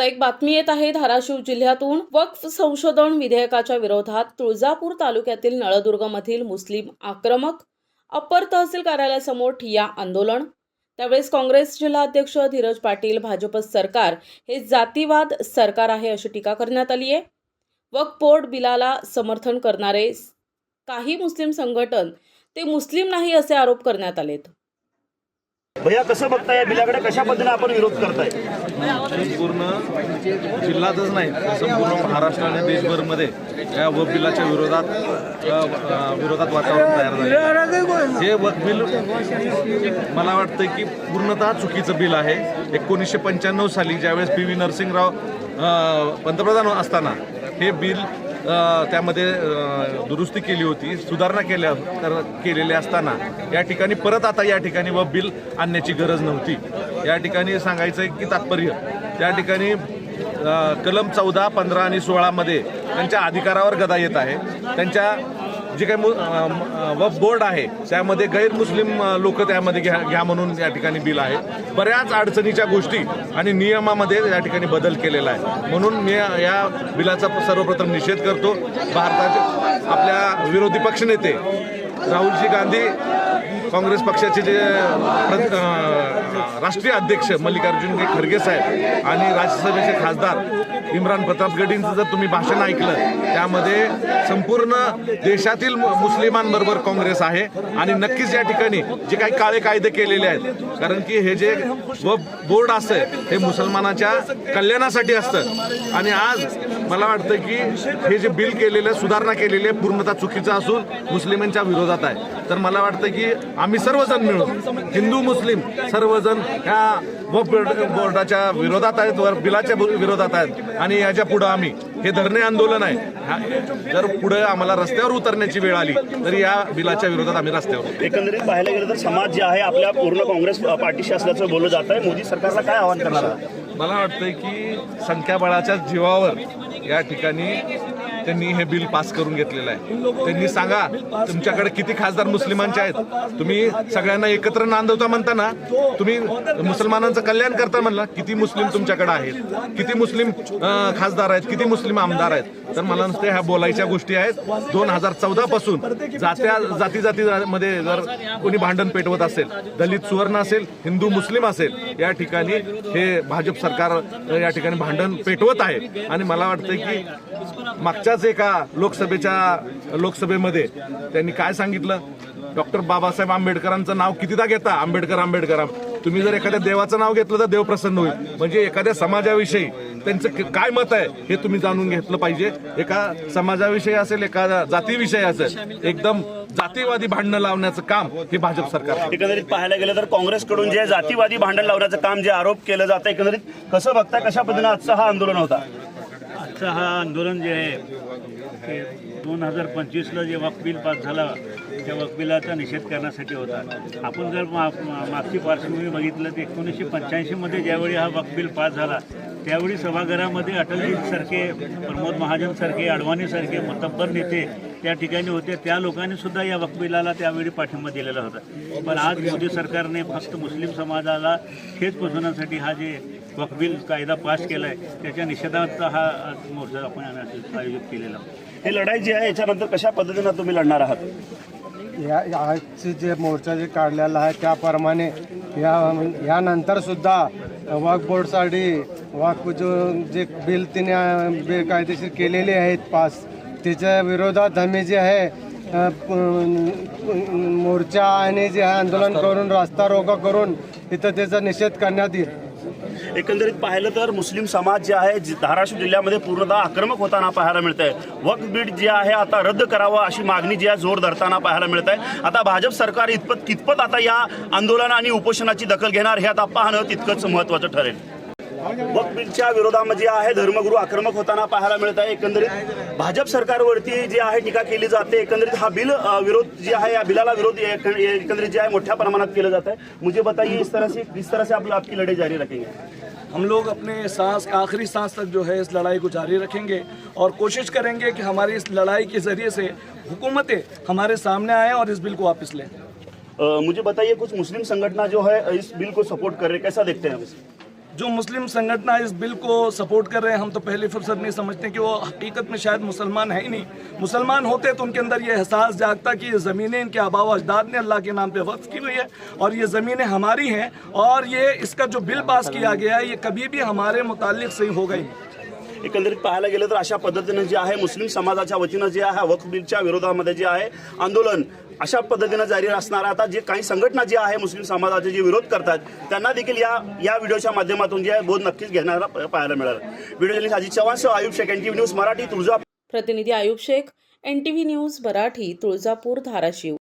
आता एक बातमी येत आहे धाराशिव जिल्ह्यातून वक्फ संशोधन विधेयकाच्या विरोधात तुळजापूर तालुक्यातील नळदुर्गमधील मुस्लिम आक्रमक अप्पर तहसील कार्यालयासमोर ठिय्या आंदोलन। त्यावेळेस काँग्रेस जिल्हाध्यक्ष धीरज पाटील भाजप सरकार हे जातीवाद सरकार आहे अशी टीका करण्यात आली आहे। वक्फ बोर्ड बिलाला समर्थन करणारे काही मुस्लिम संघटन ते मुस्लिम नाही असे आरोप करण्यात आलेत। भैया कसं बघताय या बिलाकडे, कशा पद्धतीने आपण विरोध करताय? पूर्ण जिल्ह्यातच नाही संपूर्ण महाराष्ट्र आणि देशभरमध्ये या वक्फ बिलाच्या विरोधात वातावरण तयार झाले। हे वक्फ बिल मला वाटतं की पूर्णतः चुकीचं बिल आहे। 1995 साली ज्यावेळेस PV नरसिंहराव पंतप्रधान असताना हे बिल त्यामध्ये दुरुस्ती केली होती, सुधारणा केलेल्या असताना या ठिकाणी परत आता या ठिकाणी वक्फ बिल आणण्याची गरज नव्हती। या ठिकाणी सांगायचं आहे की तात्पर्य त्या ठिकाणी कलम 14, 15 आणि 16 मध्ये त्यांच्या अधिकारावर गदा येत आहे। त्यांच्या जे काही वक्फ बोर्ड आहे त्यामध्ये गैरमुस्लिम लोक त्यामध्ये घ्या म्हणून या ठिकाणी बिल आहे। बऱ्याच अडचणीच्या गोष्टी आणि नियमामध्ये या ठिकाणी बदल केलेला आहे। म्हणून मी या बिलाचा सर्वप्रथम निषेध करतो। भारताचे आपल्या विरोधी पक्षनेते राहुलजी गांधी, काँग्रेस पक्षाचे जे राष्ट्रीय अध्यक्ष मल्लिकार्जुन खरगे साहेब आणि राज्यसभेचे खासदार इम्रान प्रतापगडींचं जर तुम्ही भाषण ऐकलं त्यामध्ये संपूर्ण देशातील मुस्लिमांबरोबर काँग्रेस आहे आणि नक्कीच या ठिकाणी जे काही काळे कायदे केलेले आहेत, कारण की हे जे वक्फ बोर्ड असतं हे मुसलमानाच्या कल्याणासाठी असतं आणि आज मला वाटतं की हे जे बिल केलेलं सुधारणा केलेली आहे पूर्णतः चुकीचं असून मुस्लिमांच्या विरोधात आहे। तर मला वाटतं की आम्ही सर्वजण मिळून हिंदू मुस्लिम सर्वजण ह्या वक्फ बोर्डाच्या विरोधात आहेत, बिलाच्या विरोधात आहेत आणि याच्या पुढे आम्ही हे धरणे आंदोलन आहे। जर पुढे आम्हाला रस्त्यावर उतरण्याची वेळ आली तर या बिलाच्या विरोधात आम्ही रस्त्यावर। एकंदरीत पाहायला गेलं तर समाज जे आहे आपल्या पूर्ण काँग्रेस पार्टीशी असल्याचं बोललं जात आहे। मोदी सरकारला काय आवाहन करणार आहे? मला वाटतंय की संख्याबळाच्या जीवावर या ठिकाणी त्यांनी हे बिल पास करून घेतलेलं आहे। त्यांनी सांगा तुमच्याकडे किती खासदार मुस्लिमांचे आहेत, तुम्ही सगळ्यांना एकत्र नांदवता म्हणताना तुम्ही मुसलमानांचं कल्याण करता म्हणला, किती मुस्लिम तुमच्याकडे आहेत, किती मुस्लिम खासदार आहेत, किती मुस्लिम आमदार आहेत? तर मला नुसते ह्या बोलायच्या गोष्टी आहेत। 2014 पासून जातीमध्ये जर कोणी भांडण पेटवत असेल, दलित सुवर्ण असेल, हिंदू मुस्लिम असेल, या ठिकाणी हे भाजप सरकार या ठिकाणी भांडण पेटवत आहे। आणि मला वाटतं की मागच्याच एका लोकसभेमध्ये त्यांनी काय सांगितलं, डॉक्टर बाबासाहेब आंबेडकरांचं नाव कितीदा घेता, आंबेडकर। तुम्ही जर एखाद्या देवाचं नाव घेतलं तर देव प्रसन्न होईल। म्हणजे एखाद्या समाजाविषयी त्यांचं काय मत आहे हे तुम्ही जाणून घेतलं पाहिजे। एका समाजाविषयी असेल, एका जातीविषयी असेल, एकदम जातीवादी भांडणं लावण्याचं काम हे भाजप सरकार। एकंदरीत पाहायला गेलं तर काँग्रेसकडून जे जातीवादी भांडण लावण्याचं काम जे आरोप केलं जातं, एकंदरीत कसं बघताय, कशा पद्धतीने आजचा हा आंदोलन होता? आजचा हा आंदोलन जे आहे ते 2025ला जे वक्फ बिल पास झाला त्या वक्फ बिलाचा निषेध करण्यासाठी होता। आपण जर मागची पार्श्वभूमी बघितलं तर 1985 मध्ये ज्यावेळी हा वक्फ बिल पास झाला त्यावेळी सभागृहामध्ये अटलजींसारखे, प्रमोद महाजनसारखे, अडवाणीसारखे मतब्बर नेते त्या ठिकाणी होते। त्या लोकांनी सुद्धा या वक्फ बिलाला त्यावेळी पाठिंबा दिलेला होता। पण आज मोदी सरकारने फक्त मुस्लिम समाजाला ठेच पोचवण्यासाठी हा जे वक्फ बिल कायदा पास केला आहे त्याच्या निषेधार्थ हा मोर्चा आपण आयोजित केलेला। ही लढाई जी आहे याच्यानंतर कशा पद्धतीने तुम्ही लढणार आहात? आजचे जे मोर्चा जे काढलेला आहे त्याप्रमाणे यानंतर सुद्धा वक्फ बोर्डसाठी वक्फ जे बिल तिने बेकायदेशीर केलेले आहेत पास, त्याच्या विरोधात आम्ही जे आहे मोर्चा आणि जे आंदोलन करून रस्ता रोको करून इथं त्याचा निषेध करण्यात येईल। एकंदरीत पाहिलं तर मुस्लिम समाज जे आहे धाराशिव जिल्ह्यामध्ये पूर्णतः आक्रमक होताना पाहायला मिळत आहे। वक्फ बिल जे आहे आता रद्द करावं अशी मागणी जी आहे जोर धरताना पाहायला मिळत आहे। आता भाजप सरकार कितपत आता या आंदोलन आणि उपोषणाची दखल घेणार हे आता पाहणं तितकंच महत्त्वाचं ठरेल। वक्फ बिलच्या विरोधामध्ये आहे धर्मगुरू आक्रमक होताना पाहायला मिळत आहे। एकंदरीत भाजप सरकारवरती जी आहे टीका केली जाते। एकंदरीत हा बिल विरोध जे आहे या बिलाला विरोध एकंदरीत जे आहे मोठ्या प्रमाणात केलं जात आहे। मुझे बताइए इस तरह से आप आपकी लड़ाई जारी रखेंगे? हम लोग अपने आखिरी सांस तक जो है इस लड़ाई को जारी रखेंगे और कोशिश करेंगे कि हमारी इस लड़ाई के ज़रिए से हुकूमतें हमारे सामने आएँ और इस बिल को वापस लें। मुझे बताइए कुछ मुस्लिम संगठन जो है इस बिल को सपोर्ट कर रहे, कैसा देखते हैं? जो मुस्लिम संगठन इस बिल को सपोर्ट कर रहे हैं, हम तो पहली फुर्सत नहीं समझते कि वो हकीकत में शायद मुसलमान है ही नहीं। मुसलमान होते तो उनके अंदर ये एहसास जागता कि ये ज़मीनें इनके आबा व अजदाद ने अल्लाह के नाम पे वक्फ की हुई है और ये ज़मीनें हमारी हैं, और ये इसका जो बिल पास किया गया है ये कभी भी हमारे मुतालिक सही होगा ही। एकंदरीत पाहायला गेलं तर अशा पद्धतीनं जे आहे मुस्लिम समाजाच्या वतीनं जे आहे वक्फ बिलच्या विरोधामध्ये जे आहे आंदोलन अशा पद्धतीनं जारी असणार. आता जे काही संघटना जे आहे मुस्लिम समाजाचे जे विरोध करतात त्यांना देखील या व्हिडिओच्या माध्यमातून जे आहे बोध नक्कीच घेणारा पाहायला मिळाला. Video journalist Ajit Chavan, Ayub Shaikh, NTV news Marathi, Tuljapur. प्रतिनिधी आयुब शेख, NTV न्यूज मराठी, तुळजापूर, धाराशिव.